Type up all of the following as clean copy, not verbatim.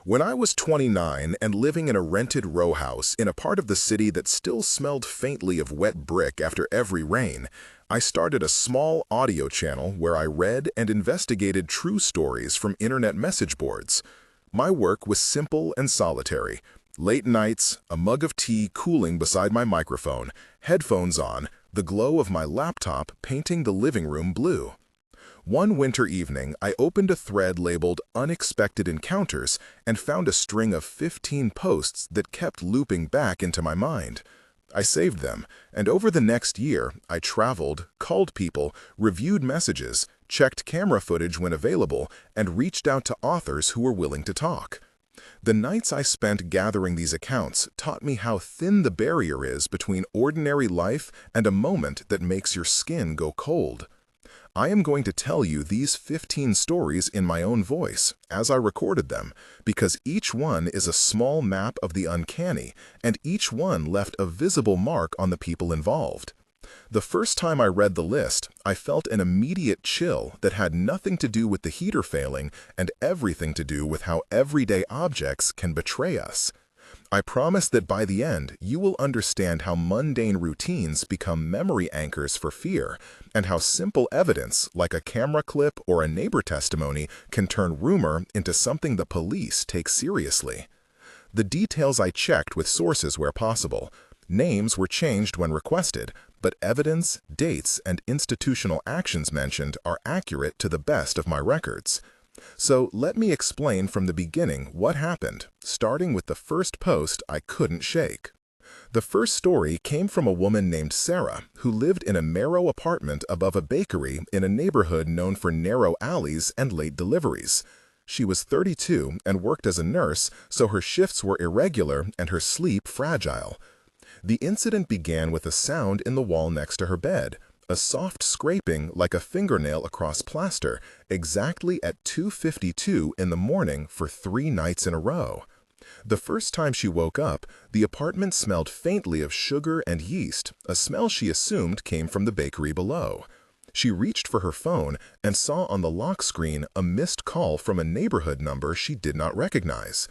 When I was 29 and living in a rented row house in a part of the city that still smelled faintly of wet brick after every rain, I started a small audio channel where I read and investigated true stories from internet message boards. My work was simple and solitary. Late nights, a mug of tea cooling beside my microphone, headphones on, the glow of my laptop painting the living room blue. One winter evening, I opened a thread labeled Unexpected Encounters and found a string of 15 posts that kept looping back into my mind. I saved them, and over the next year, I traveled, called people, reviewed messages, checked camera footage when available, and reached out to authors who were willing to talk. The nights I spent gathering these accounts taught me how thin the barrier is between ordinary life and a moment that makes your skin go cold. I am going to tell you these 15 stories in my own voice, as I recorded them, because each one is a small map of the uncanny, and each one left a visible mark on the people involved. The first time I read the list, I felt an immediate chill that had nothing to do with the heater failing and everything to do with how everyday objects can betray us. I promise that by the end, you will understand how mundane routines become memory anchors for fear, and how simple evidence, like a camera clip or a neighbor testimony, can turn rumor into something the police take seriously. The details I checked with sources where possible. Names were changed when requested, but evidence, dates, and institutional actions mentioned are accurate to the best of my records. So let me explain from the beginning what happened, starting with the first post I couldn't shake. The first story came from a woman named Sarah, who lived in a narrow apartment above a bakery in a neighborhood known for narrow alleys and late deliveries. She was 32 and worked as a nurse, so her shifts were irregular and her sleep fragile. The incident began with a sound in the wall next to her bed. A soft scraping like a fingernail across plaster, exactly at 2:52 in the morning for 3 nights in a row. The first time she woke up, the apartment smelled faintly of sugar and yeast, a smell she assumed came from the bakery below. She reached for her phone and saw on the lock screen a missed call from a neighborhood number she did not recognize.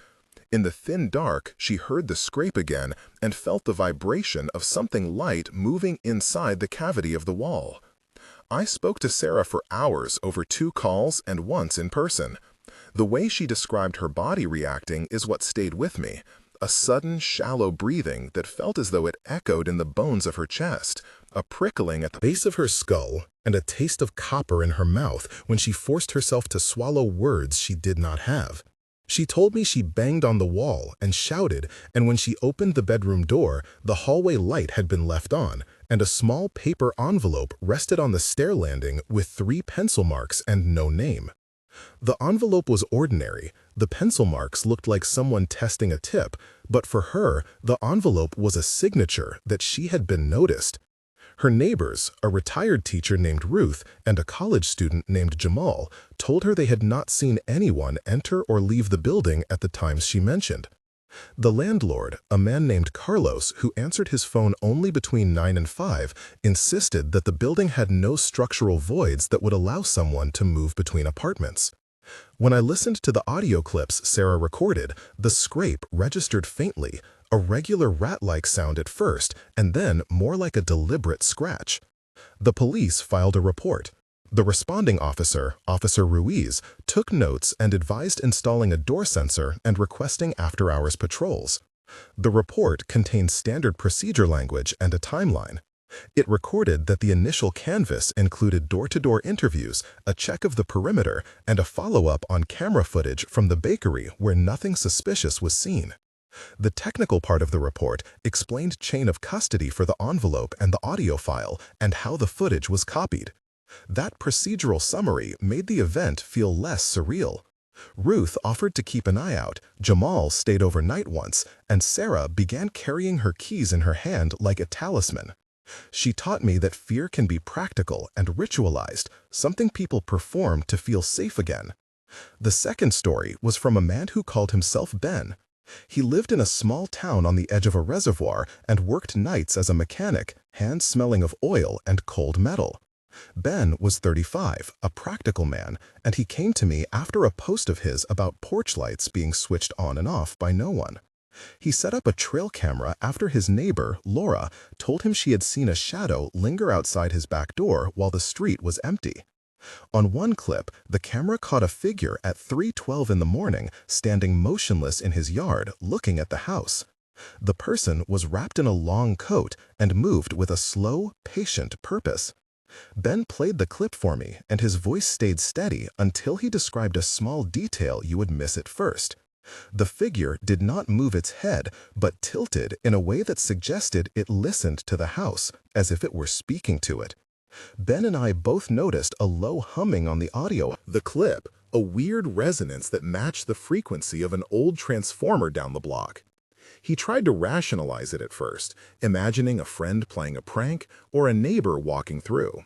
In the thin dark, she heard the scrape again and felt the vibration of something light moving inside the cavity of the wall. I spoke to Sarah for hours over 2 calls and once in person. The way she described her body reacting is what stayed with me. A sudden, shallow breathing that felt as though it echoed in the bones of her chest, a prickling at the base of her skull, and a taste of copper in her mouth when she forced herself to swallow words she did not have. She told me she banged on the wall and shouted, and when she opened the bedroom door, the hallway light had been left on, and a small paper envelope rested on the stair landing with 3 pencil marks and no name. The envelope was ordinary. The pencil marks looked like someone testing a tip, but for her, the envelope was a signature that she had been noticed. Her neighbors, a retired teacher named Ruth and a college student named Jamal, told her they had not seen anyone enter or leave the building at the times she mentioned. The landlord, a man named Carlos who answered his phone only between 9 and 5, insisted that the building had no structural voids that would allow someone to move between apartments. When I listened to the audio clips Sarah recorded, the scrape registered faintly, a regular rat-like sound at first, and then more like a deliberate scratch. The police filed a report. The responding officer, Officer Ruiz, took notes and advised installing a door sensor and requesting after-hours patrols. The report contained standard procedure language and a timeline. It recorded that the initial canvass included door-to-door interviews, a check of the perimeter, and a follow-up on camera footage from the bakery where nothing suspicious was seen. The technical part of the report explained chain of custody for the envelope and the audio file and how the footage was copied. That procedural summary made the event feel less surreal. Ruth offered to keep an eye out, Jamal stayed overnight once, and Sarah began carrying her keys in her hand like a talisman. She taught me that fear can be practical and ritualized, something people perform to feel safe again. The second story was from a man who called himself Ben. He lived in a small town on the edge of a reservoir and worked nights as a mechanic, hands smelling of oil and cold metal. Ben was 35, a practical man, and he came to me after a post of his about porch lights being switched on and off by no one. He set up a trail camera after his neighbor, Laura, told him she had seen a shadow linger outside his back door while the street was empty. On one clip, the camera caught a figure at 3:12 in the morning standing motionless in his yard looking at the house. The person was wrapped in a long coat and moved with a slow, patient purpose. Ben played the clip for me, and his voice stayed steady until he described a small detail you would miss at first. The figure did not move its head, but tilted in a way that suggested it listened to the house, as if it were speaking to it. Ben and I both noticed a low humming on the audio. The clip, a weird resonance that matched the frequency of an old transformer down the block. He tried to rationalize it at first, imagining a friend playing a prank or a neighbor walking through.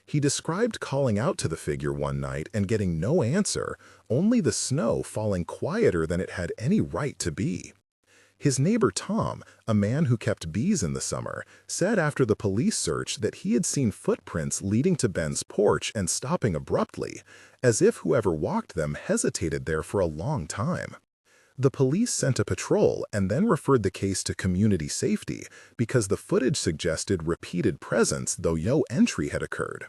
He described calling out to the figure one night and getting no answer, only the snow falling quieter than it had any right to be. His neighbor Tom, a man who kept bees in the summer, said after the police search that he had seen footprints leading to Ben's porch and stopping abruptly, as if whoever walked them hesitated there for a long time. The police sent a patrol and then referred the case to community safety because the footage suggested repeated presence, though no entry had occurred.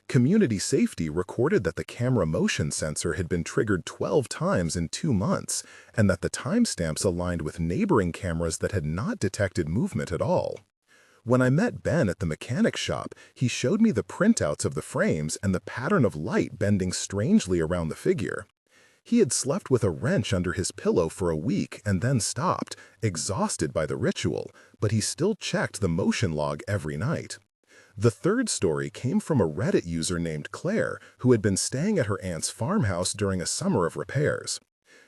Community safety recorded that the camera motion sensor had been triggered 12 times in 2 months and that the timestamps aligned with neighboring cameras that had not detected movement at all. When I met Ben at the mechanic shop, he showed me the printouts of the frames and the pattern of light bending strangely around the figure. He had slept with a wrench under his pillow for a week and then stopped, exhausted by the ritual, but he still checked the motion log every night. The third story came from a Reddit user named Claire, who had been staying at her aunt's farmhouse during a summer of repairs.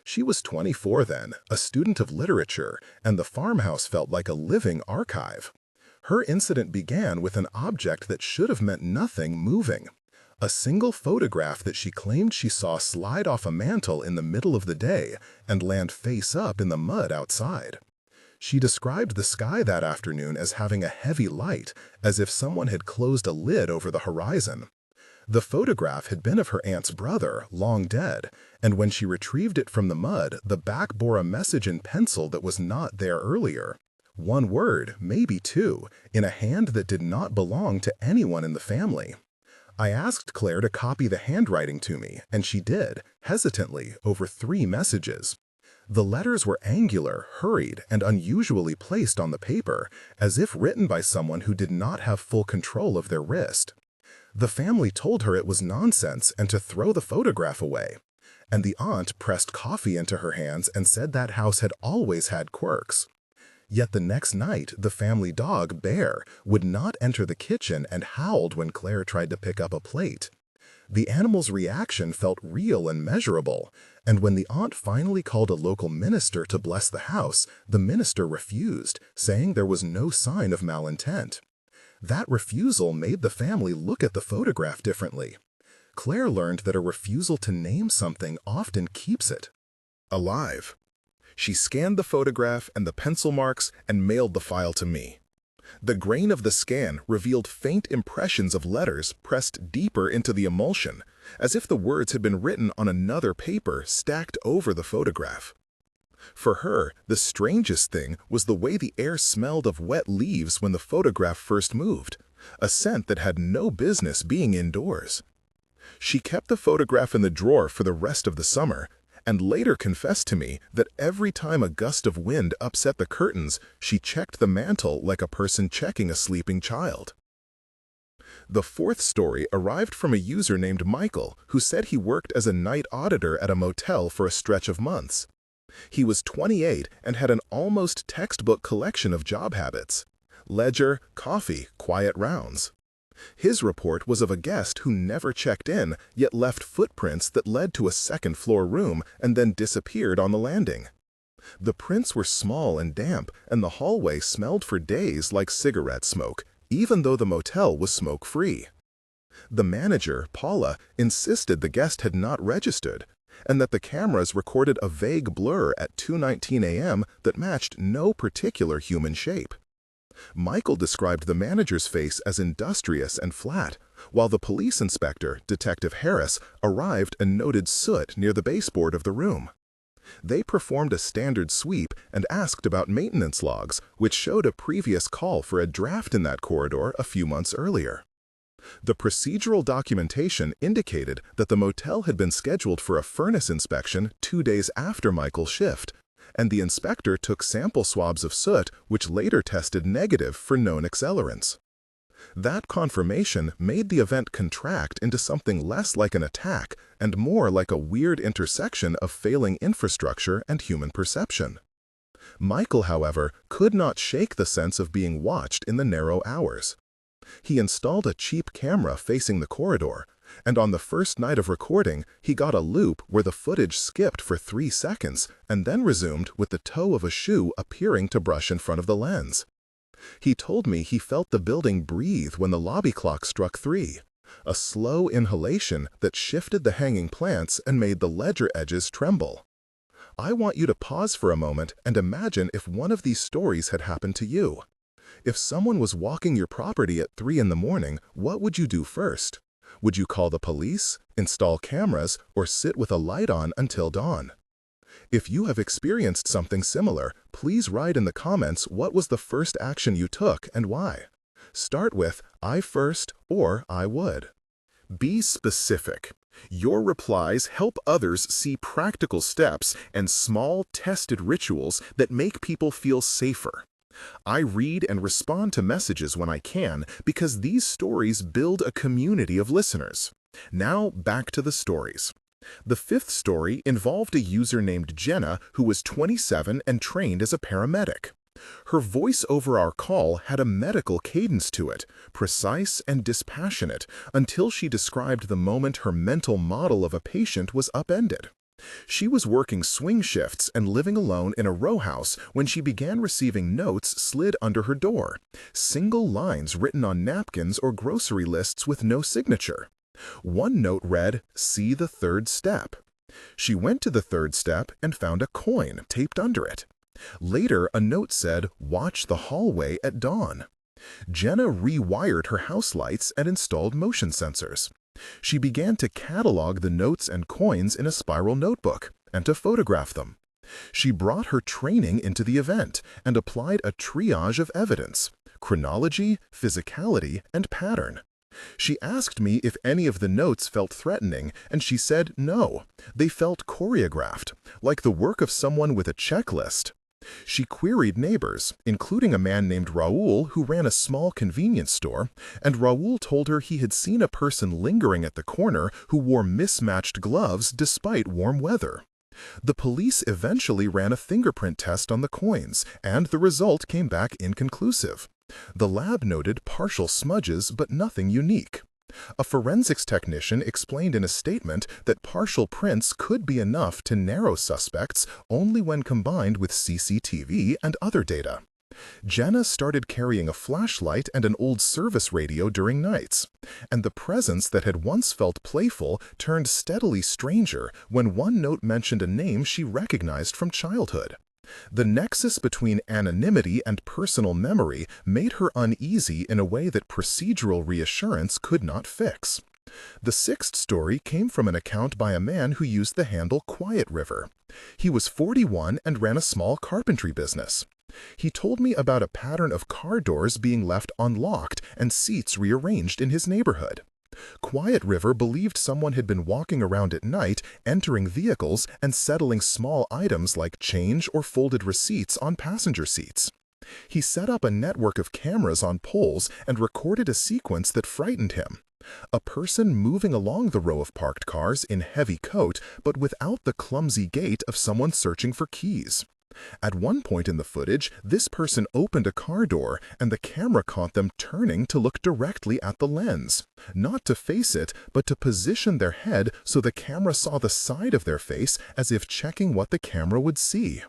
She was 24 then, a student of literature, and the farmhouse felt like a living archive. Her incident began with an object that should have meant nothing moving. A single photograph that she claimed she saw slide off a mantel in the middle of the day and land face up in the mud outside. She described the sky that afternoon as having a heavy light, as if someone had closed a lid over the horizon. The photograph had been of her aunt's brother, long dead, and when she retrieved it from the mud, the back bore a message in pencil that was not there earlier. One word, maybe two, in a hand that did not belong to anyone in the family. I asked Claire to copy the handwriting to me, and she did, hesitantly, over 3 messages. The letters were angular, hurried, and unusually placed on the paper, as if written by someone who did not have full control of their wrist. The family told her it was nonsense and to throw the photograph away. And the aunt pressed coffee into her hands and said that house had always had quirks. Yet the next night, the family dog, Bear, would not enter the kitchen and howled when Claire tried to pick up a plate. The animal's reaction felt real and measurable, and when the aunt finally called a local minister to bless the house, the minister refused, saying there was no sign of malintent. That refusal made the family look at the photograph differently. Claire learned that a refusal to name something often keeps it alive. She scanned the photograph and the pencil marks and mailed the file to me. The grain of the scan revealed faint impressions of letters pressed deeper into the emulsion, as if the words had been written on another paper stacked over the photograph. For her, the strangest thing was the way the air smelled of wet leaves when the photograph first moved, a scent that had no business being indoors. She kept the photograph in the drawer for the rest of the summer, and later confessed to me that every time a gust of wind upset the curtains, she checked the mantel like a person checking a sleeping child. The fourth story arrived from a user named Michael, who said he worked as a night auditor at a motel for a stretch of months. He was 28 and had an almost textbook collection of job habits: ledger, coffee, quiet rounds. His report was of a guest who never checked in, yet left footprints that led to a second-floor room and then disappeared on the landing. The prints were small and damp, and the hallway smelled for days like cigarette smoke, even though the motel was smoke-free. The manager, Paula, insisted the guest had not registered, and that the cameras recorded a vague blur at 2:19 a.m. that matched no particular human shape. Michael described the manager's face as industrious and flat, while the police inspector, Detective Harris, arrived and noted soot near the baseboard of the room. They performed a standard sweep and asked about maintenance logs, which showed a previous call for a draft in that corridor a few months earlier. The procedural documentation indicated that the motel had been scheduled for a furnace inspection 2 days after Michael's shift, and the inspector took sample swabs of soot which later tested negative for known accelerants. That confirmation made the event contract into something less like an attack and more like a weird intersection of failing infrastructure and human perception. Michael, however, could not shake the sense of being watched in the narrow hours. He installed a cheap camera facing the corridor, and on the first night of recording, he got a loop where the footage skipped for 3 seconds and then resumed with the toe of a shoe appearing to brush in front of the lens. He told me he felt the building breathe when the lobby clock struck 3, a slow inhalation that shifted the hanging plants and made the ledger edges tremble. I want you to pause for a moment and imagine if one of these stories had happened to you. If someone was walking your property at 3 in the morning, what would you do first? Would you call the police, install cameras, or sit with a light on until dawn? If you have experienced something similar, please write in the comments what was the first action you took and why. Start with "I first" or "I would." Be specific. Your replies help others see practical steps and small, tested rituals that make people feel safer. I read and respond to messages when I can because these stories build a community of listeners. Now back to the stories. The 5th story involved a user named Jenna who was 27 and trained as a paramedic. Her voice over our call had a medical cadence to it, precise and dispassionate, until she described the moment her mental model of a patient was upended. She was working swing shifts and living alone in a row house when she began receiving notes slid under her door, single lines written on napkins or grocery lists with no signature. One note read, "See the 3rd step." She went to the 3rd step and found a coin taped under it. Later, a note said, "Watch the hallway at dawn." Jenna rewired her house lights and installed motion sensors. She began to catalog the notes and coins in a spiral notebook and to photograph them. She brought her training into the event and applied a triage of evidence: chronology, physicality, and pattern. She asked me if any of the notes felt threatening, and she said no. They felt choreographed, like the work of someone with a checklist. She queried neighbors, including a man named Raul who ran a small convenience store, and Raul told her he had seen a person lingering at the corner who wore mismatched gloves despite warm weather. The police eventually ran a fingerprint test on the coins, and the result came back inconclusive. The lab noted partial smudges, but nothing unique. A forensics technician explained in a statement that partial prints could be enough to narrow suspects only when combined with CCTV and other data. Jenna started carrying a flashlight and an old service radio during nights, and the presence that had once felt playful turned steadily stranger when one note mentioned a name she recognized from childhood. The nexus between anonymity and personal memory made her uneasy in a way that procedural reassurance could not fix. The 6th story came from an account by a man who used the handle Quiet River. He was 41 and ran a small carpentry business. He told me about a pattern of car doors being left unlocked and seats rearranged in his neighborhood. Quiet River believed someone had been walking around at night, entering vehicles and settling small items like change or folded receipts on passenger seats. He set up a network of cameras on poles and recorded a sequence that frightened him. A person moving along the row of parked cars in heavy coat, but without the clumsy gait of someone searching for keys. At one point in the footage, this person opened a car door and the camera caught them turning to look directly at the lens. Not to face it, but to position their head so the camera saw the side of their face as if checking what the camera would see.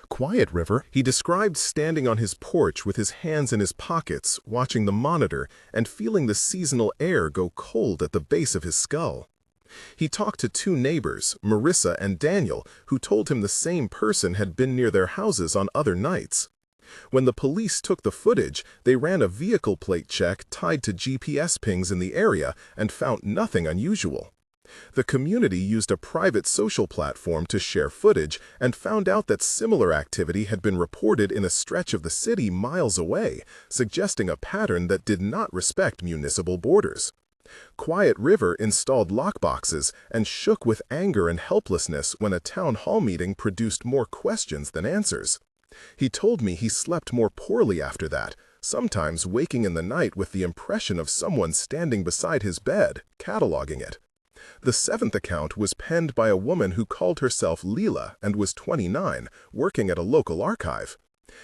Quiet River, he described standing on his porch with his hands in his pockets, watching the monitor and feeling the seasonal air go cold at the base of his skull. He talked to 2 neighbors, Marissa and Daniel, who told him the same person had been near their houses on other nights. When the police took the footage, they ran a vehicle plate check tied to GPS pings in the area and found nothing unusual. The community used a private social platform to share footage and found out that similar activity had been reported in a stretch of the city miles away, suggesting a pattern that did not respect municipal borders. Quiet River installed lockboxes and shook with anger and helplessness when a town hall meeting produced more questions than answers. He told me he slept more poorly after that, sometimes waking in the night with the impression of someone standing beside his bed, cataloging it. The seventh account was penned by a woman who called herself Leela and was 29, working at a local archive.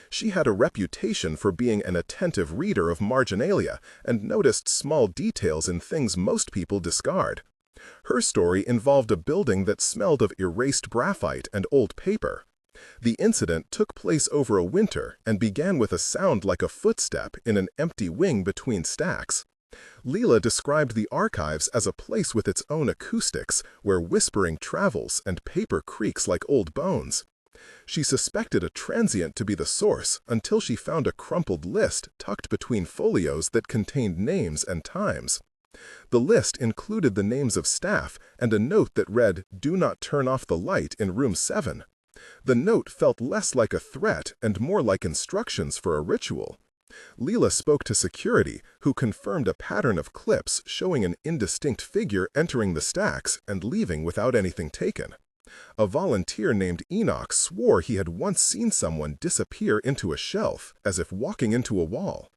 She had a reputation for being an attentive reader of marginalia and noticed small details in things most people discard. Her story involved a building that smelled of erased graphite and old paper. The incident took place over a winter and began with a sound like a footstep in an empty wing between stacks. Leela described the archives as a place with its own acoustics, where whispering travels and paper creaks like old bones. She suspected a transient to be the source until she found a crumpled list tucked between folios that contained names and times. The list included the names of staff and a note that read, "Do not turn off the light in room 7. The note felt less like a threat and more like instructions for a ritual. Leela spoke to security, who confirmed a pattern of clips showing an indistinct figure entering the stacks and leaving without anything taken. A volunteer named Enoch swore he had once seen someone disappear into a shelf, as if walking into a wall.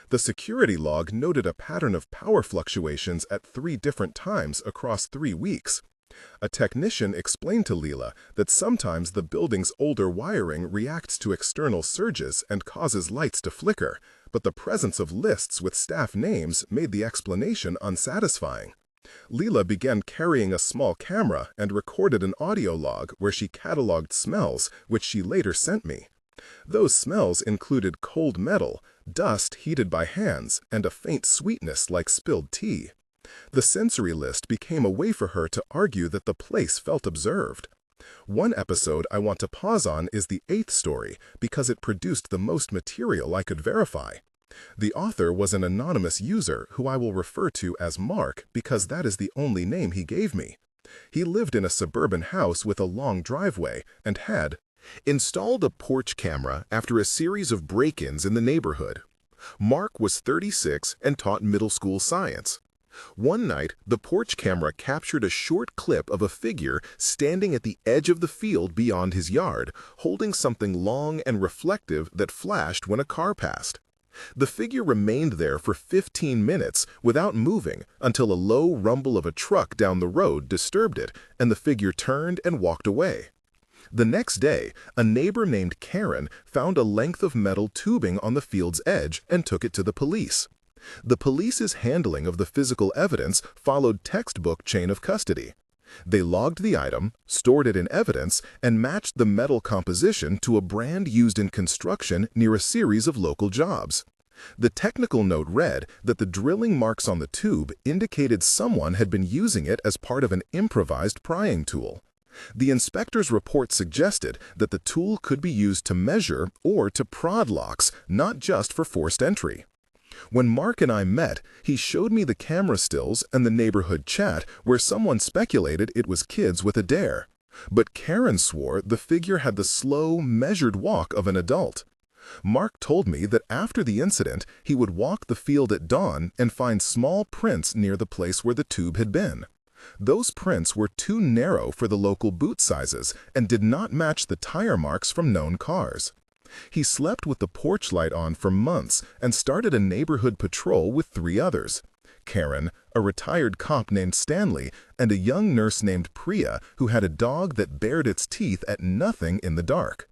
The security log noted a pattern of power fluctuations at 3 different times across 3 weeks. A technician explained to Leela that sometimes the building's older wiring reacts to external surges and causes lights to flicker, but the presence of lists with staff names made the explanation unsatisfying. Leela began carrying a small camera and recorded an audio log where she cataloged smells, which she later sent me. Those smells included cold metal, dust heated by hands, and a faint sweetness like spilled tea. The sensory list became a way for her to argue that the place felt observed. One episode I want to pause on is the 8th story because it produced the most material I could verify. The author was an anonymous user who I will refer to as Mark because that is the only name he gave me. He lived in a suburban house with a long driveway and had installed a porch camera after a series of break-ins in the neighborhood. Mark was 36 and taught middle school science. One night, the porch camera captured a short clip of a figure standing at the edge of the field beyond his yard, holding something long and reflective that flashed when a car passed. The figure remained there for 15 minutes without moving until a low rumble of a truck down the road disturbed it, and the figure turned and walked away. The next day, a neighbor named Karen found a length of metal tubing on the field's edge and took it to the police. The police's handling of the physical evidence followed textbook chain of custody. They logged the item, stored it in evidence, and matched the metal composition to a brand used in construction near a series of local jobs. The technical note read that the drilling marks on the tube indicated someone had been using it as part of an improvised prying tool. The inspector's report suggested that the tool could be used to measure or to prod locks, not just for forced entry. When Mark and I met, he showed me the camera stills and the neighborhood chat where someone speculated it was kids with a dare. But Karen swore the figure had the slow, measured walk of an adult. Mark told me that after the incident, he would walk the field at dawn and find small prints near the place where the tube had been. Those prints were too narrow for the local boot sizes and did not match the tire marks from known cars. He slept with the porch light on for months and started a neighborhood patrol with 3 others: Karen, a retired cop named Stanley, and a young nurse named Priya who had a dog that bared its teeth at nothing in the dark.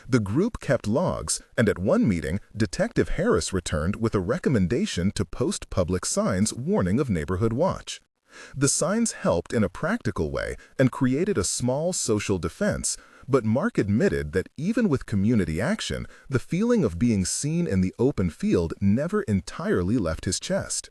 The group kept logs, and at one meeting, Detective Harris returned with a recommendation to post public signs warning of neighborhood watch. The signs helped in a practical way and created a small social defense, but Mark admitted that even with community action, the feeling of being seen in the open field never entirely left his chest.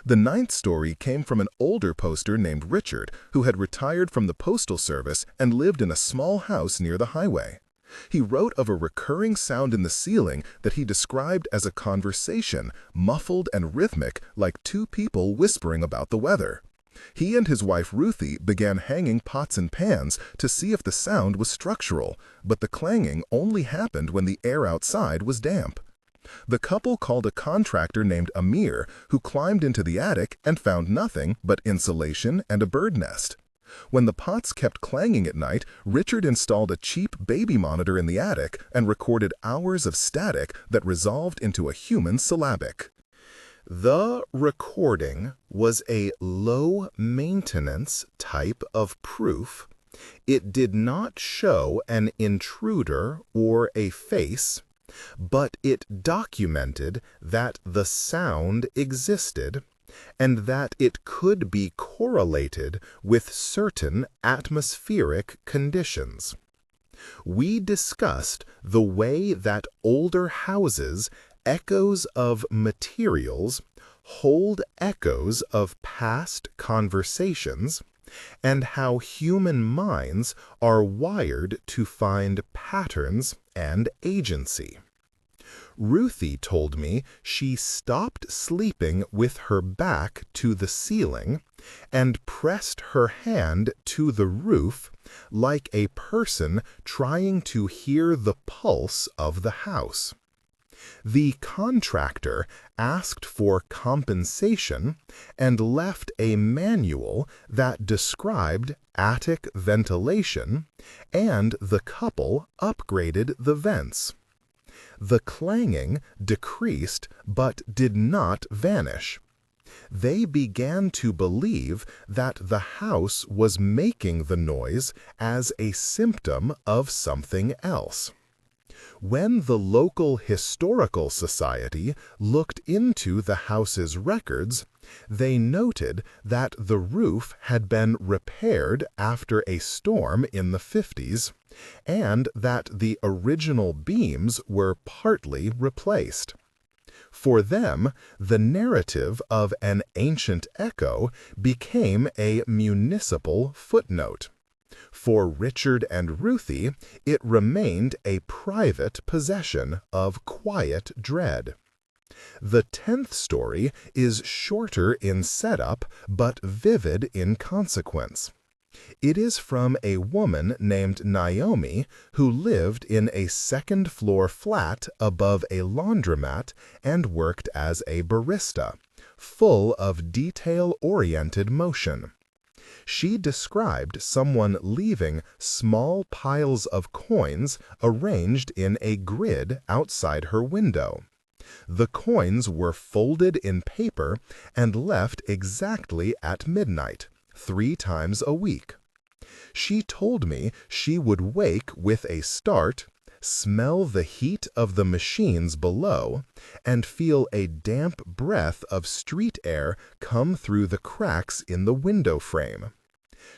The 9th story came from an older poster named Richard, who had retired from the Postal Service and lived in a small house near the highway. He wrote of a recurring sound in the ceiling that he described as a conversation, muffled and rhythmic, like two people whispering about the weather. He and his wife Ruthie began hanging pots and pans to see if the sound was structural, but the clanging only happened when the air outside was damp. The couple called a contractor named Amir, who climbed into the attic and found nothing but insulation and a bird nest. When the pots kept clanging at night, Richard installed a cheap baby monitor in the attic and recorded hours of static that resolved into a human syllabic. The recording was a low-maintenance type of proof. It did not show an intruder or a face, but it documented that the sound existed and that it could be correlated with certain atmospheric conditions. We discussed the way that older houses' echoes of materials hold echoes of past conversations, and how human minds are wired to find patterns and agency. Ruthie told me she stopped sleeping with her back to the ceiling and pressed her hand to the roof like a person trying to hear the pulse of the house. The contractor asked for compensation and left a manual that described attic ventilation, and the couple upgraded the vents. The clanging decreased but did not vanish. They began to believe that the house was making the noise as a symptom of something else. When the local historical society looked into the house's records, they noted that the roof had been repaired after a storm in the 50s, and that the original beams were partly replaced. For them, the narrative of an ancient echo became a municipal footnote. For Richard and Ruthie, it remained a private possession of quiet dread. The 10th story is shorter in setup but vivid in consequence. It is from a woman named Naomi who lived in a second-floor flat above a laundromat and worked as a barista, full of detail-oriented motion. She described someone leaving small piles of coins arranged in a grid outside her window. The coins were folded in paper and left exactly at midnight, 3 times a week. She told me she would wake with a start, smell the heat of the machines below, and feel a damp breath of street air come through the cracks in the window frame.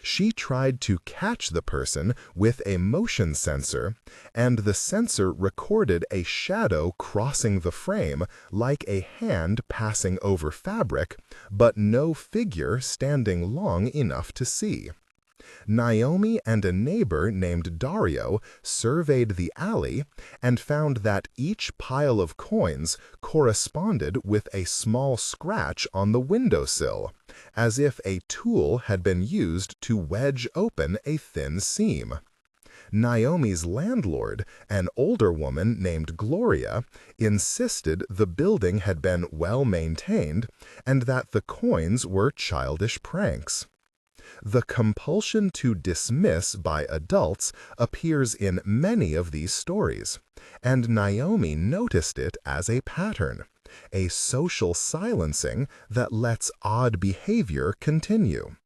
She tried to catch the person with a motion sensor, and the sensor recorded a shadow crossing the frame like a hand passing over fabric, but no figure standing long enough to see. Naomi and a neighbor named Dario surveyed the alley and found that each pile of coins corresponded with a small scratch on the windowsill, as if a tool had been used to wedge open a thin seam. Naomi's landlord, an older woman named Gloria, insisted the building had been well maintained and that the coins were childish pranks. The compulsion to dismiss by adults appears in many of these stories, and Naomi noticed it as a pattern, a social silencing that lets odd behavior continue.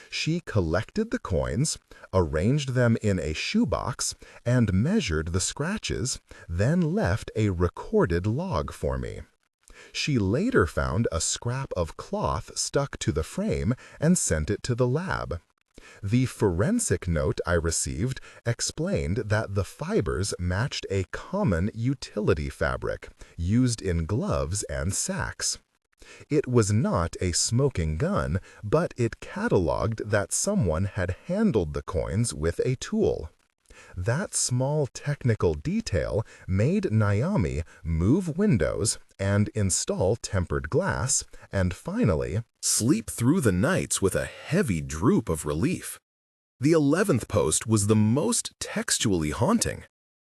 She collected the coins, arranged them in a shoebox, and measured the scratches, then left a recorded log for me. She later found a scrap of cloth stuck to the frame and sent it to the lab. The forensic note I received explained that the fibers matched a common utility fabric used in gloves and sacks. It was not a smoking gun, but it cataloged that someone had handled the coins with a tool. That small technical detail made Naomi move windows and install tempered glass, and finally, sleep through the nights with a heavy droop of relief. The 11th post was the most textually haunting.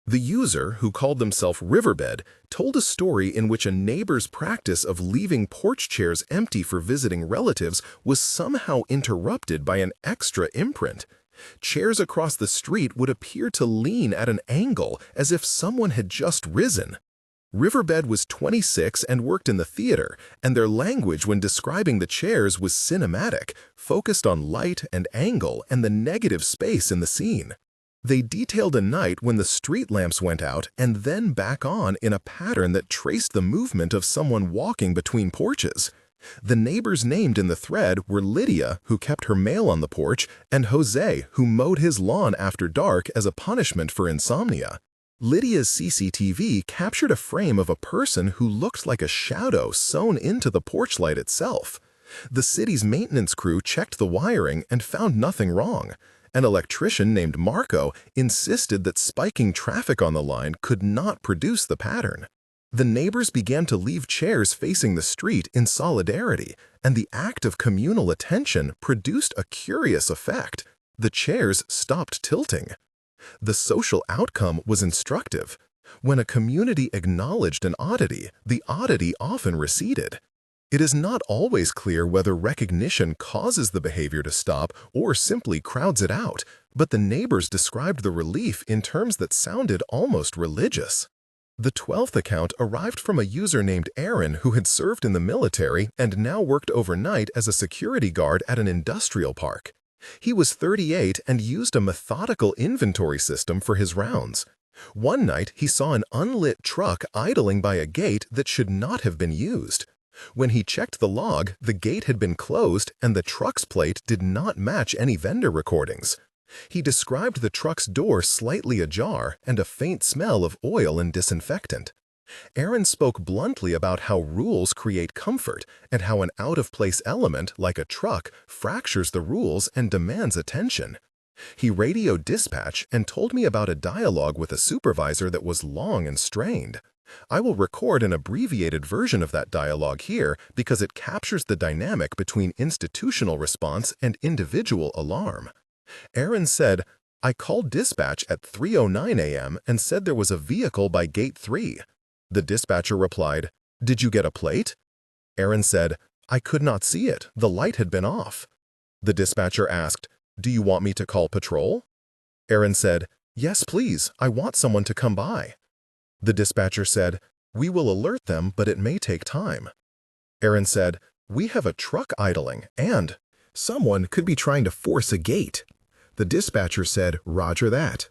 The user, who called themselves Riverbed, told a story in which a neighbor's practice of leaving porch chairs empty for visiting relatives was somehow interrupted by an extra imprint. Chairs across the street would appear to lean at an angle as if someone had just risen. Riverbed was 26 and worked in the theater, and their language when describing the chairs was cinematic, focused on light and angle and the negative space in the scene. They detailed a night when the street lamps went out and then back on in a pattern that traced the movement of someone walking between porches. The neighbors named in the thread were Lydia, who kept her mail on the porch, and Jose, who mowed his lawn after dark as a punishment for insomnia. Lydia's CCTV captured a frame of a person who looked like a shadow sewn into the porch light itself. The city's maintenance crew checked the wiring and found nothing wrong. An electrician named Marco insisted that spiking traffic on the line could not produce the pattern. The neighbors began to leave chairs facing the street in solidarity, and the act of communal attention produced a curious effect. The chairs stopped tilting. The social outcome was instructive. When a community acknowledged an oddity, the oddity often receded. It is not always clear whether recognition causes the behavior to stop or simply crowds it out, but the neighbors described the relief in terms that sounded almost religious. The 12th account arrived from a user named Aaron who had served in the military and now worked overnight as a security guard at an industrial park. He was 38 and used a methodical inventory system for his rounds. One night, he saw an unlit truck idling by a gate that should not have been used. When he checked the log, the gate had been closed and the truck's plate did not match any vendor recordings. He described the truck's door slightly ajar and a faint smell of oil and disinfectant. Aaron spoke bluntly about how rules create comfort and how an out-of-place element, like a truck, fractures the rules and demands attention. He radioed dispatch and told me about a dialogue with a supervisor that was long and strained. I will record an abbreviated version of that dialogue here because it captures the dynamic between institutional response and individual alarm. Aaron said, "I called dispatch at 3:09 a.m. and said there was a vehicle by gate 3. The dispatcher replied, 'Did you get a plate?' Aaron said, 'I could not see it. The light had been off.' The dispatcher asked, 'Do you want me to call patrol?' Aaron said, 'Yes, please. I want someone to come by.' The dispatcher said, 'We will alert them, but it may take time.' Aaron said, 'We have a truck idling, and someone could be trying to force a gate.' The dispatcher said, 'Roger that.'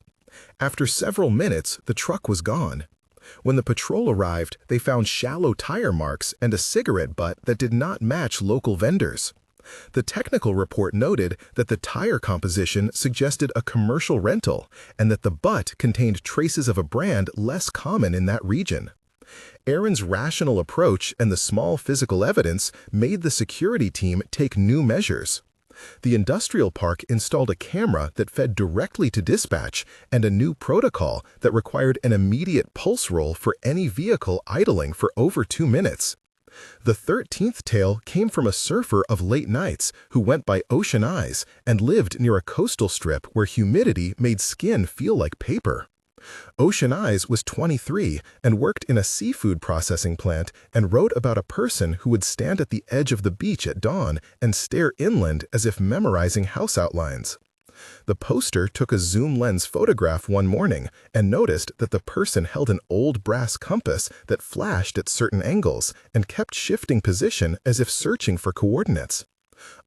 After several minutes, the truck was gone. When the patrol arrived, they found shallow tire marks and a cigarette butt that did not match local vendors. The technical report noted that the tire composition suggested a commercial rental and that the butt contained traces of a brand less common in that region. Aaron's rational approach and the small physical evidence made the security team take new measures. The industrial park installed a camera that fed directly to dispatch and a new protocol that required an immediate pulse roll for any vehicle idling for over 2 minutes. The 13th tale came from a surfer of late nights who went by Ocean Eyes and lived near a coastal strip where humidity made skin feel like paper. Ocean Eyes was 23 and worked in a seafood processing plant and wrote about a person who would stand at the edge of the beach at dawn and stare inland as if memorizing house outlines. The poster took a zoom lens photograph one morning and noticed that the person held an old brass compass that flashed at certain angles and kept shifting position as if searching for coordinates.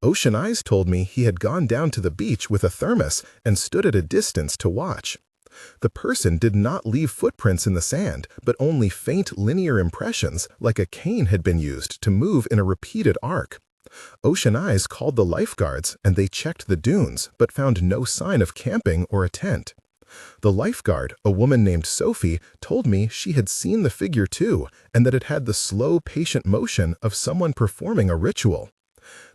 Ocean Eyes told me he had gone down to the beach with a thermos and stood at a distance to watch. The person did not leave footprints in the sand, but only faint linear impressions like a cane had been used to move in a repeated arc. Ocean Eyes called the lifeguards and they checked the dunes, but found no sign of camping or a tent. The lifeguard, a woman named Sophie, told me she had seen the figure too, and that it had the slow, patient motion of someone performing a ritual.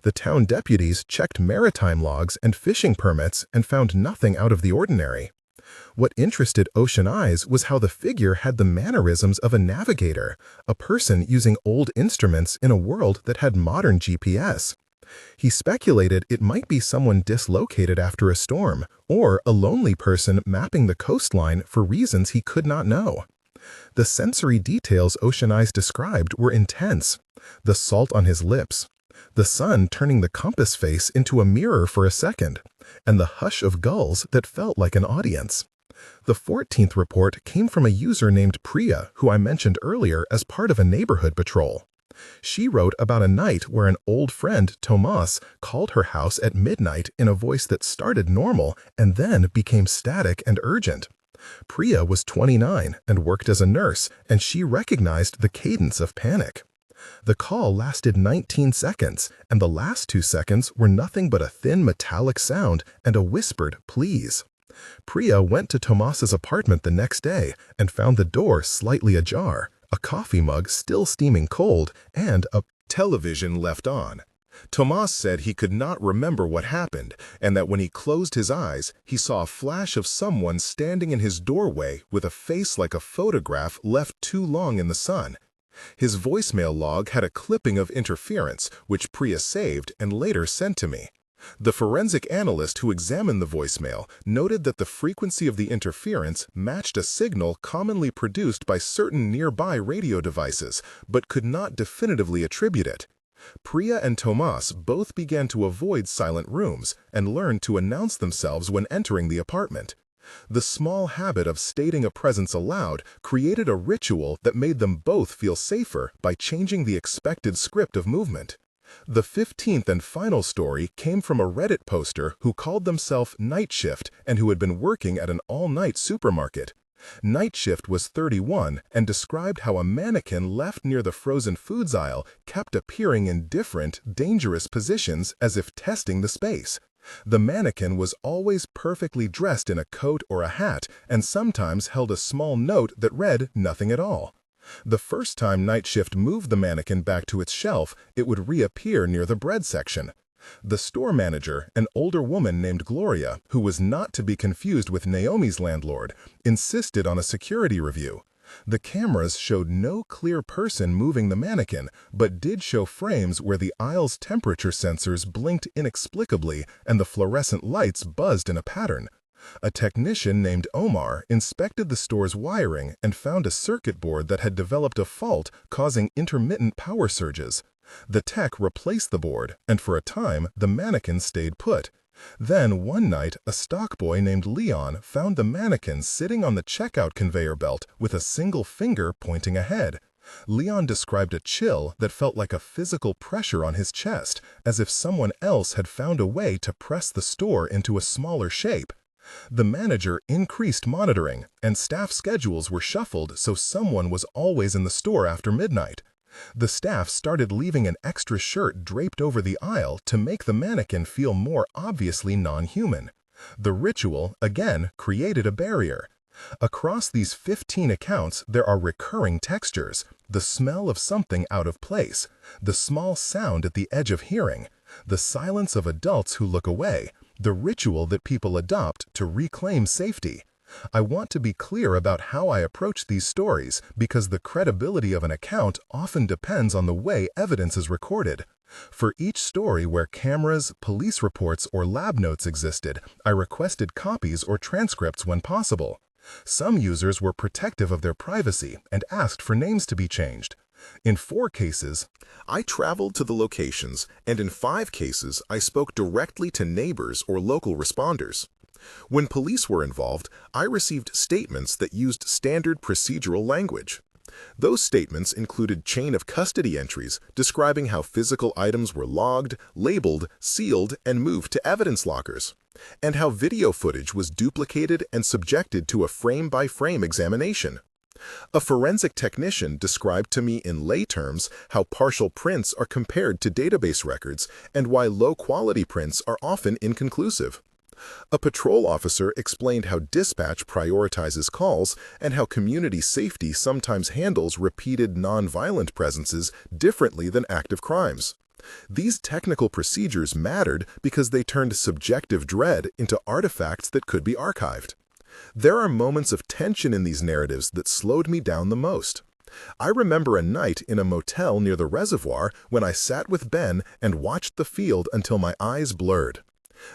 The town deputies checked maritime logs and fishing permits and found nothing out of the ordinary. What interested Ocean Eyes was how the figure had the mannerisms of a navigator, a person using old instruments in a world that had modern GPS. He speculated it might be someone dislocated after a storm, or a lonely person mapping the coastline for reasons he could not know. The sensory details Ocean Eyes described were intense. The salt on his lips, the sun turning the compass face into a mirror for a second, and the hush of gulls that felt like an audience. The 14th report came from a user named Priya, who I mentioned earlier as part of a neighborhood patrol. She wrote about a night where an old friend, Tomas, called her house at midnight in a voice that started normal and then became static and urgent. Priya was 29 and worked as a nurse, and she recognized the cadence of panic. The call lasted 19 seconds, and the last 2 seconds were nothing but a thin metallic sound and a whispered, "Please." Priya went to Tomas's apartment the next day and found the door slightly ajar, a coffee mug still steaming cold, and a television left on. Tomas said he could not remember what happened, and that when he closed his eyes, he saw a flash of someone standing in his doorway with a face like a photograph left too long in the sun. His voicemail log had a clipping of interference, which Priya saved and later sent to me. The forensic analyst who examined the voicemail noted that the frequency of the interference matched a signal commonly produced by certain nearby radio devices, but could not definitively attribute it. Priya and Tomas both began to avoid silent rooms and learned to announce themselves when entering the apartment. The small habit of stating a presence aloud created a ritual that made them both feel safer by changing the expected script of movement. The 15th and final story came from a Reddit poster who called themselves Night Shift and who had been working at an all-night supermarket. Night Shift was 31 and described how a mannequin left near the frozen foods aisle kept appearing in different, dangerous positions as if testing the space. The mannequin was always perfectly dressed in a coat or a hat and sometimes held a small note that read nothing at all. The first time Night Shift moved the mannequin back to its shelf, it would reappear near the bread section. The store manager, an older woman named Gloria, who was not to be confused with Naomi's landlord, insisted on a security review. The cameras showed no clear person moving the mannequin, but did show frames where the aisle's temperature sensors blinked inexplicably and the fluorescent lights buzzed in a pattern. A technician named Omar inspected the store's wiring and found a circuit board that had developed a fault causing intermittent power surges. The tech replaced the board, and for a time, the mannequin stayed put. Then, one night, a stock boy named Leon found the mannequin sitting on the checkout conveyor belt with a single finger pointing ahead. Leon described a chill that felt like a physical pressure on his chest, as if someone else had found a way to press the store into a smaller shape. The manager increased monitoring, and staff schedules were shuffled so someone was always in the store after midnight. The staff started leaving an extra shirt draped over the aisle to make the mannequin feel more obviously non-human. The ritual, again, created a barrier. Across these 15 accounts, there are recurring textures, the smell of something out of place, the small sound at the edge of hearing, the silence of adults who look away, the ritual that people adopt to reclaim safety. I want to be clear about how I approach these stories because the credibility of an account often depends on the way evidence is recorded. For each story where cameras, police reports, or lab notes existed, I requested copies or transcripts when possible. Some users were protective of their privacy and asked for names to be changed. In 4 cases, I traveled to the locations, and in 5 cases, I spoke directly to neighbors or local responders. When police were involved, I received statements that used standard procedural language. Those statements included chain of custody entries describing how physical items were logged, labeled, sealed, and moved to evidence lockers, and how video footage was duplicated and subjected to a frame-by-frame examination. A forensic technician described to me in lay terms how partial prints are compared to database records and why low-quality prints are often inconclusive. A patrol officer explained how dispatch prioritizes calls and how community safety sometimes handles repeated nonviolent presences differently than active crimes. These technical procedures mattered because they turned subjective dread into artifacts that could be archived. There are moments of tension in these narratives that slowed me down the most. I remember a night in a motel near the reservoir when I sat with Ben and watched the field until my eyes blurred.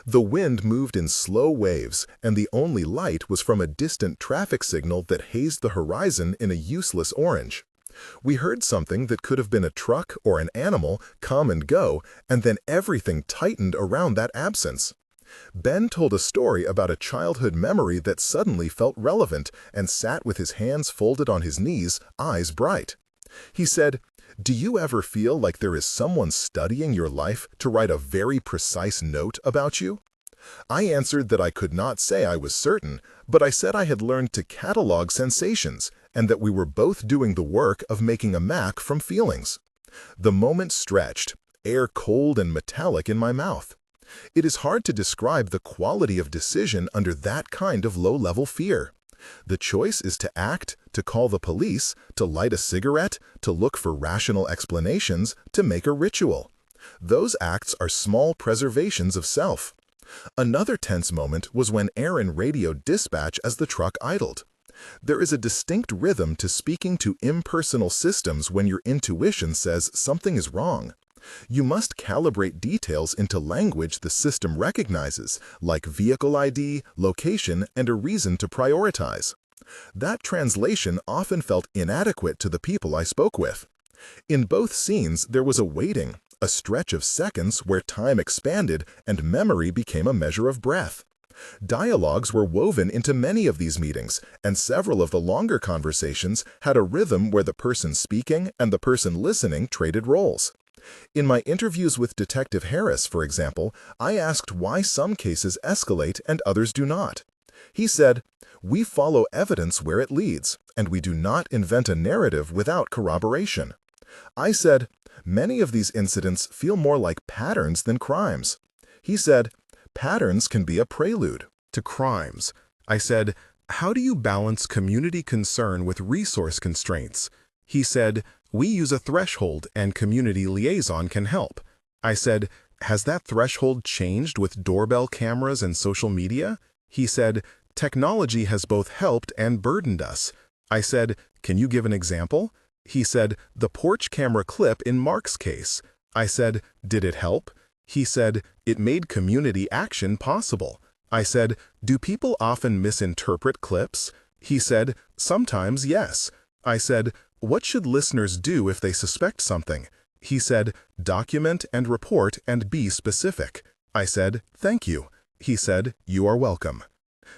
The wind moved in slow waves, and the only light was from a distant traffic signal that hazed the horizon in a useless orange. We heard something that could have been a truck or an animal come and go, and then everything tightened around that absence. Ben told a story about a childhood memory that suddenly felt relevant and sat with his hands folded on his knees, eyes bright. He said, "Do you ever feel like there is someone studying your life to write a very precise note about you?" I answered that I could not say I was certain, but I said I had learned to catalog sensations and that we were both doing the work of making a map from feelings. The moment stretched, air cold and metallic in my mouth. It is hard to describe the quality of decision under that kind of low-level fear. The choice is to act, to call the police, to light a cigarette, to look for rational explanations, to make a ritual. Those acts are small preservations of self. Another tense moment was when Aaron radioed dispatch as the truck idled. There is a distinct rhythm to speaking to impersonal systems when your intuition says something is wrong. You must calibrate details into language the system recognizes, like vehicle ID, location, and a reason to prioritize. That translation often felt inadequate to the people I spoke with. In both scenes, there was a waiting, a stretch of seconds where time expanded and memory became a measure of breath. Dialogues were woven into many of these meetings, and several of the longer conversations had a rhythm where the person speaking and the person listening traded roles. In my interviews with Detective Harris, for example, I asked why some cases escalate and others do not. He said, "We follow evidence where it leads, and we do not invent a narrative without corroboration." I said, "Many of these incidents feel more like patterns than crimes." He said, "Patterns can be a prelude to crimes." I said, "How do you balance community concern with resource constraints?" He said, "We use a threshold and community liaison can help." I said, "Has that threshold changed with doorbell cameras and social media?" He said, "Technology has both helped and burdened us." I said, "Can you give an example?" He said, "The porch camera clip in Mark's case." I said, "Did it help?" He said, "It made community action possible." I said, "Do people often misinterpret clips?" He said, "Sometimes, yes." I said, "What should listeners do if they suspect something?" He said, "Document and report and be specific." I said, "Thank you." He said, "You are welcome."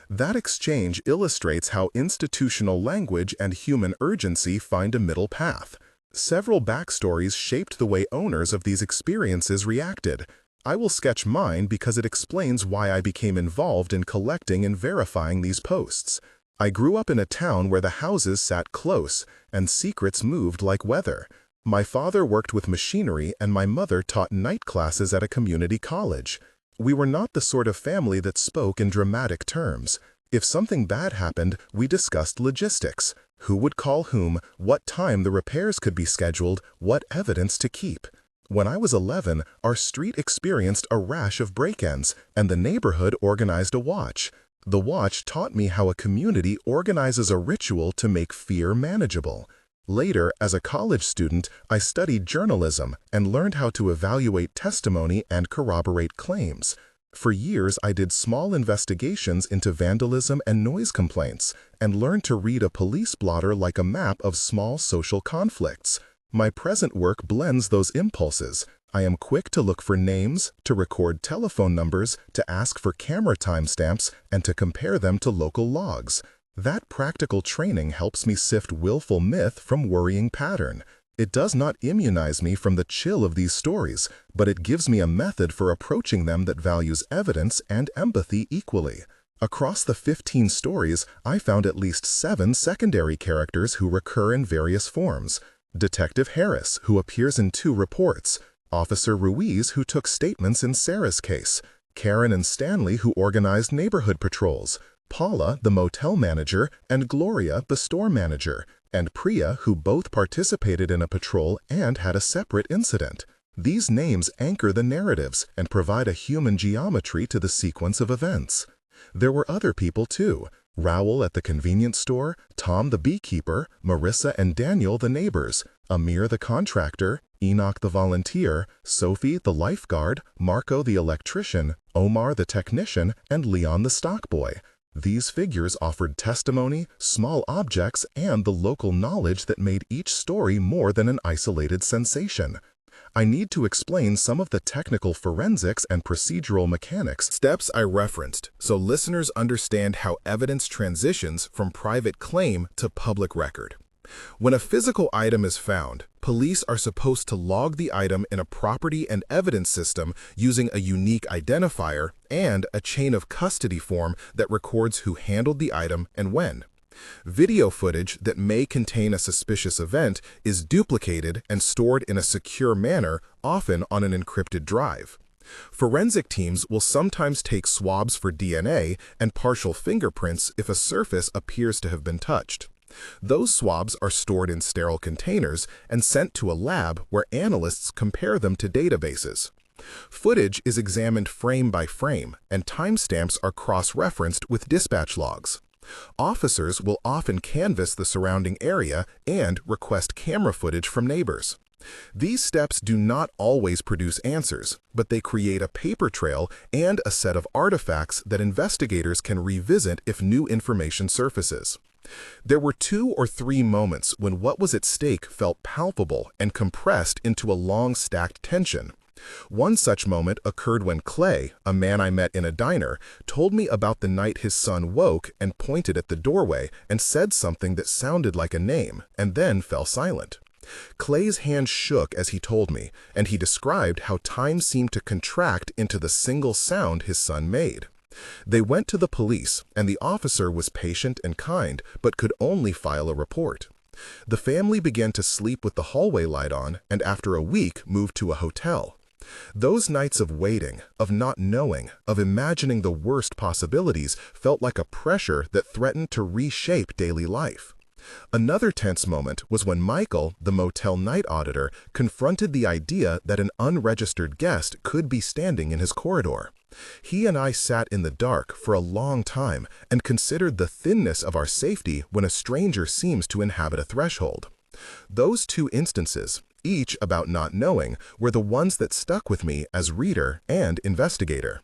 That exchange illustrates how institutional language and human urgency find a middle path. Several backstories shaped the way owners of these experiences reacted. I will sketch mine because it explains why I became involved in collecting and verifying these posts. I grew up in a town where the houses sat close, and secrets moved like weather. My father worked with machinery and my mother taught night classes at a community college. We were not the sort of family that spoke in dramatic terms. If something bad happened, we discussed logistics. Who would call whom, what time the repairs could be scheduled, what evidence to keep. When I was 11, our street experienced a rash of break-ins, and the neighborhood organized a watch. The watch taught me how a community organizes a ritual to make fear manageable. Later, as a college student, I studied journalism and learned how to evaluate testimony and corroborate claims. For years, I did small investigations into vandalism and noise complaints and learned to read a police blotter like a map of small social conflicts. My present work blends those impulses. I am quick to look for names, to record telephone numbers, to ask for camera timestamps, and to compare them to local logs. That practical training helps me sift willful myth from worrying pattern. It does not immunize me from the chill of these stories, but it gives me a method for approaching them that values evidence and empathy equally. Across the 15 stories, I found at least 7 secondary characters who recur in various forms. Detective Harris, who appears in 2 reports. Officer Ruiz, who took statements in Sarah's case. Karen and Stanley, who organized neighborhood patrols. Paula, the motel manager, and Gloria, the store manager. And Priya, who both participated in a patrol and had a separate incident. These names anchor the narratives and provide a human geometry to the sequence of events. There were other people too. Raoul at the convenience store, Tom the beekeeper, Marissa and Daniel the neighbors, Amir the contractor, Enoch the volunteer, Sophie the lifeguard, Marco the electrician, Omar the technician, and Leon the stockboy. These figures offered testimony, small objects, and the local knowledge that made each story more than an isolated sensation. I need to explain some of the technical forensics and procedural mechanics steps I referenced so listeners understand how evidence transitions from private claim to public record. When a physical item is found, police are supposed to log the item in a property and evidence system using a unique identifier and a chain of custody form that records who handled the item and when. Video footage that may contain a suspicious event is duplicated and stored in a secure manner, often on an encrypted drive. Forensic teams will sometimes take swabs for DNA and partial fingerprints if a surface appears to have been touched. Those swabs are stored in sterile containers and sent to a lab where analysts compare them to databases. Footage is examined frame by frame, and timestamps are cross-referenced with dispatch logs. Officers will often canvass the surrounding area and request camera footage from neighbors. These steps do not always produce answers, but they create a paper trail and a set of artifacts that investigators can revisit if new information surfaces. There were 2 or 3 moments when what was at stake felt palpable and compressed into a long-stacked tension. One such moment occurred when Clay, a man I met in a diner, told me about the night his son woke and pointed at the doorway and said something that sounded like a name, and then fell silent. Clay's hand shook as he told me, and he described how time seemed to contract into the single sound his son made. They went to the police, and the officer was patient and kind, but could only file a report. The family began to sleep with the hallway light on, and after a week moved to a hotel. Those nights of waiting, of not knowing, of imagining the worst possibilities felt like a pressure that threatened to reshape daily life. Another tense moment was when Michael, the motel night auditor, confronted the idea that an unregistered guest could be standing in his corridor. He and I sat in the dark for a long time and considered the thinness of our safety when a stranger seems to inhabit a threshold. Those 2 instances, each about not knowing, were the ones that stuck with me as reader and investigator.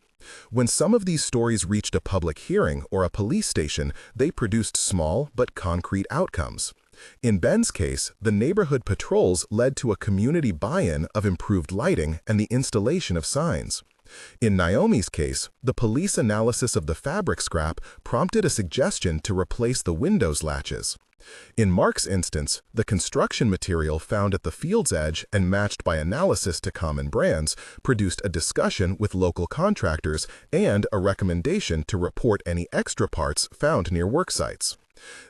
When some of these stories reached a public hearing or a police station, they produced small but concrete outcomes. In Ben's case, the neighborhood patrols led to a community buy-in of improved lighting and the installation of signs. In Naomi's case, the police analysis of the fabric scrap prompted a suggestion to replace the windows latches. In Mark's instance, the construction material found at the field's edge and matched by analysis to common brands produced a discussion with local contractors and a recommendation to report any extra parts found near work sites.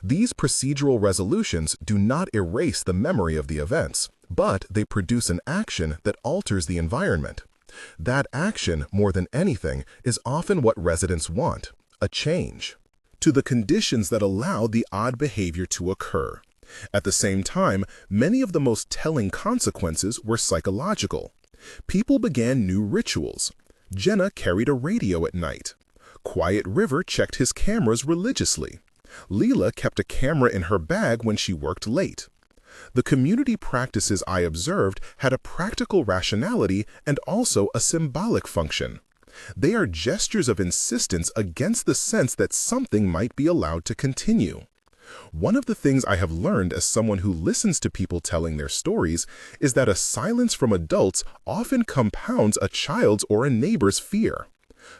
These procedural resolutions do not erase the memory of the events, but they produce an action that alters the environment. That action, more than anything, is often what residents want, a change to the conditions that allow the odd behavior to occur. At the same time, many of the most telling consequences were psychological. People began new rituals. Jenna carried a radio at night. Quiet River checked his cameras religiously. Leela kept a camera in her bag when she worked late. The community practices I observed had a practical rationality and also a symbolic function. They are gestures of insistence against the sense that something might be allowed to continue. One of the things I have learned as someone who listens to people telling their stories is that a silence from adults often compounds a child's or a neighbor's fear.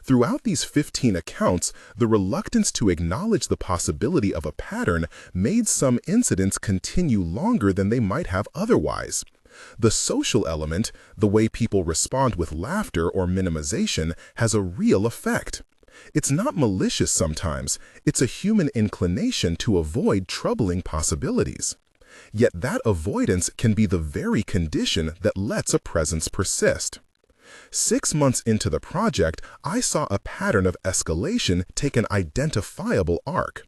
Throughout these 15 accounts, the reluctance to acknowledge the possibility of a pattern made some incidents continue longer than they might have otherwise. The social element, the way people respond with laughter or minimization, has a real effect. It's not malicious sometimes, it's a human inclination to avoid troubling possibilities. Yet that avoidance can be the very condition that lets a presence persist. 6 months into the project, I saw a pattern of escalation take an identifiable arc.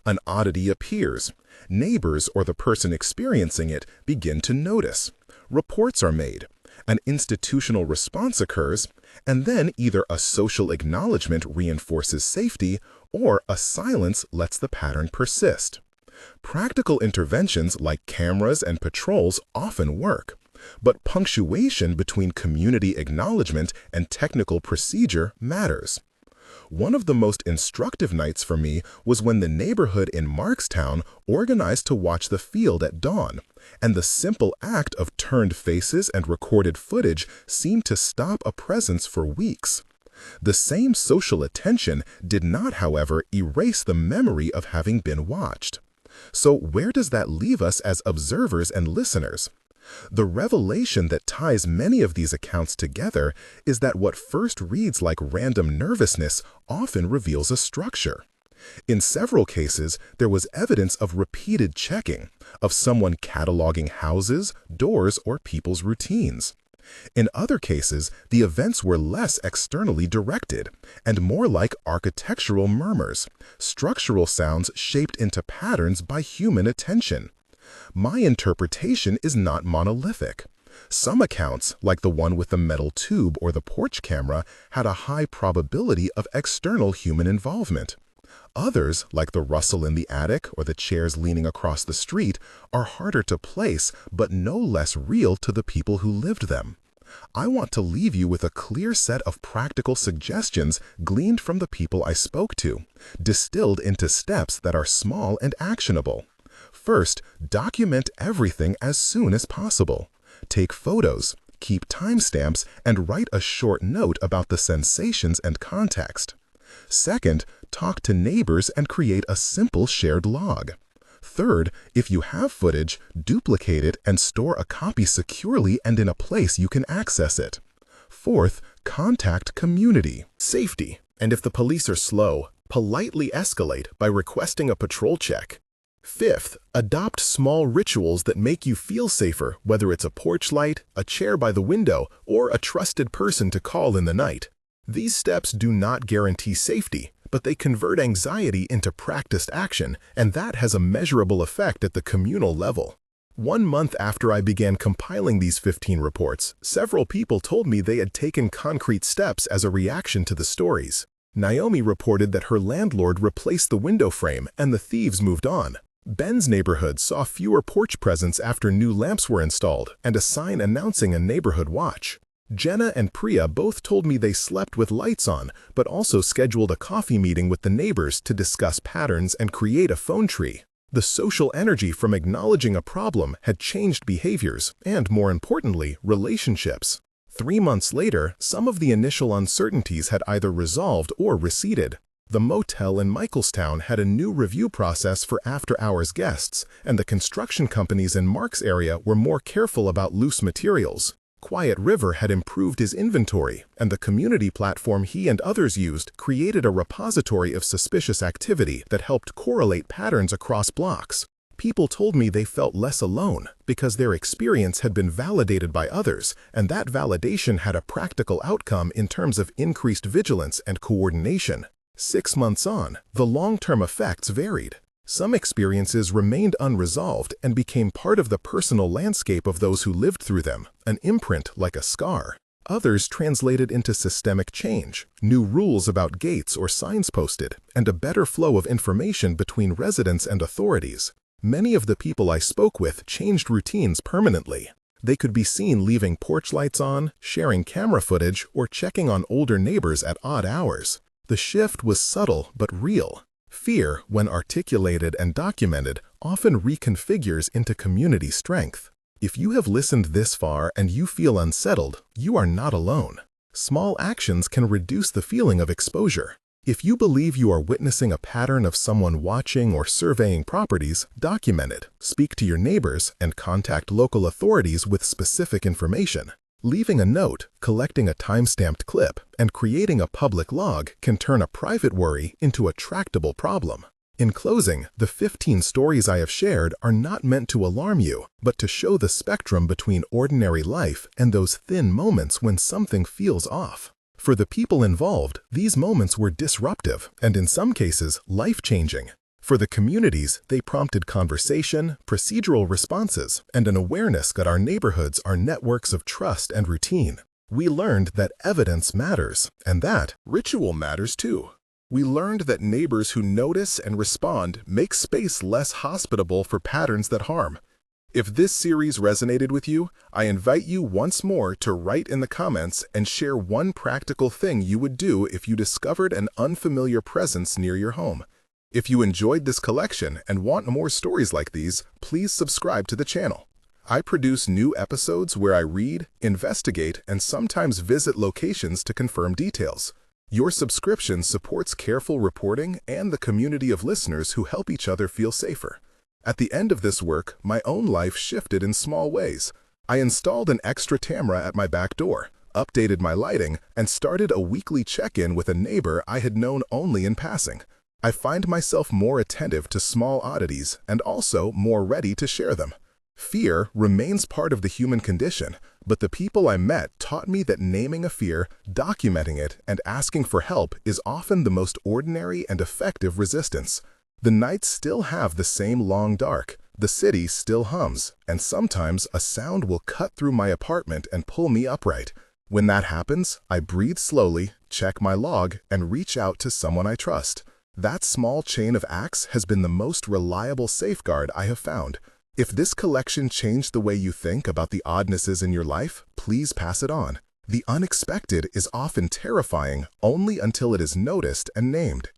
An oddity appears. Neighbors or the person experiencing it begin to notice. Reports are made. An institutional response occurs, and then either a social acknowledgement reinforces safety or a silence lets the pattern persist. Practical interventions like cameras and patrols often work, but punctuation between community acknowledgement and technical procedure matters. One of the most instructive nights for me was when the neighborhood in Markstown organized to watch the field at dawn, and the simple act of turned faces and recorded footage seemed to stop a presence for weeks. The same social attention did not, however, erase the memory of having been watched. So where does that leave us as observers and listeners? The revelation that ties many of these accounts together is that what first reads like random nervousness often reveals a structure. In several cases, there was evidence of repeated checking, of someone cataloging houses, doors, or people's routines. In other cases, the events were less externally directed and more like architectural murmurs, structural sounds shaped into patterns by human attention. My interpretation is not monolithic. Some accounts, like the one with the metal tube or the porch camera, had a high probability of external human involvement. Others, like the rustle in the attic or the chairs leaning across the street, are harder to place but no less real to the people who lived them. I want to leave you with a clear set of practical suggestions gleaned from the people I spoke to, distilled into steps that are small and actionable. First, document everything as soon as possible. Take photos, keep timestamps, and write a short note about the sensations and context. Second, talk to neighbors and create a simple shared log. Third, if you have footage, duplicate it and store a copy securely and in a place you can access it. Fourth, contact community. Safety, and if the police are slow, politely escalate by requesting a patrol check. Fifth, adopt small rituals that make you feel safer, whether it's a porch light, a chair by the window, or a trusted person to call in the night. These steps do not guarantee safety, but they convert anxiety into practiced action, and that has a measurable effect at the communal level. 1 month after I began compiling these 15 reports, several people told me they had taken concrete steps as a reaction to the stories. Naomi reported that her landlord replaced the window frame and the thieves moved on. Ben's neighborhood saw fewer porch presents after new lamps were installed and a sign announcing a neighborhood watch. Jenna and Priya both told me they slept with lights on, but also scheduled a coffee meeting with the neighbors to discuss patterns and create a phone tree. The social energy from acknowledging a problem had changed behaviors and, more importantly, relationships. 3 months later, some of the initial uncertainties had either resolved or receded. The motel in Michaelstown had a new review process for after-hours guests, and the construction companies in Mark's area were more careful about loose materials. Quiet River had improved his inventory, and the community platform he and others used created a repository of suspicious activity that helped correlate patterns across blocks. People told me they felt less alone because their experience had been validated by others, and that validation had a practical outcome in terms of increased vigilance and coordination. 6 months on, the long-term effects varied. Some experiences remained unresolved and became part of the personal landscape of those who lived through them, an imprint like a scar. Others translated into systemic change, new rules about gates or signs posted, and a better flow of information between residents and authorities. Many of the people I spoke with changed routines permanently. They could be seen leaving porch lights on, sharing camera footage, or checking on older neighbors at odd hours. The shift was subtle but real. Fear, when articulated and documented, often reconfigures into community strength. If you have listened this far and you feel unsettled, you are not alone. Small actions can reduce the feeling of exposure. If you believe you are witnessing a pattern of someone watching or surveying properties, document it, speak to your neighbors, and contact local authorities with specific information. Leaving a note, collecting a time-stamped clip, and creating a public log can turn a private worry into a tractable problem. In closing, the 15 stories I have shared are not meant to alarm you, but to show the spectrum between ordinary life and those thin moments when something feels off. For the people involved, these moments were disruptive and in some cases, life-changing. For the communities, they prompted conversation, procedural responses, and an awareness that our neighborhoods are networks of trust and routine. We learned that evidence matters, and that ritual matters too. We learned that neighbors who notice and respond make space less hospitable for patterns that harm. If this series resonated with you, I invite you once more to write in the comments and share one practical thing you would do if you discovered an unfamiliar presence near your home. If you enjoyed this collection and want more stories like these, please subscribe to the channel. I produce new episodes where I read, investigate, and sometimes visit locations to confirm details. Your subscription supports careful reporting and the community of listeners who help each other feel safer. At the end of this work, my own life shifted in small ways. I installed an extra camera at my back door, updated my lighting, and started a weekly check-in with a neighbor I had known only in passing. I find myself more attentive to small oddities and also more ready to share them. Fear remains part of the human condition, but the people I met taught me that naming a fear, documenting it, and asking for help is often the most ordinary and effective resistance. The nights still have the same long dark, the city still hums, and sometimes a sound will cut through my apartment and pull me upright. When that happens, I breathe slowly, check my log, and reach out to someone I trust. That small chain of acts has been the most reliable safeguard I have found. If this collection changed the way you think about the oddnesses in your life, please pass it on. The unexpected is often terrifying only until it is noticed and named.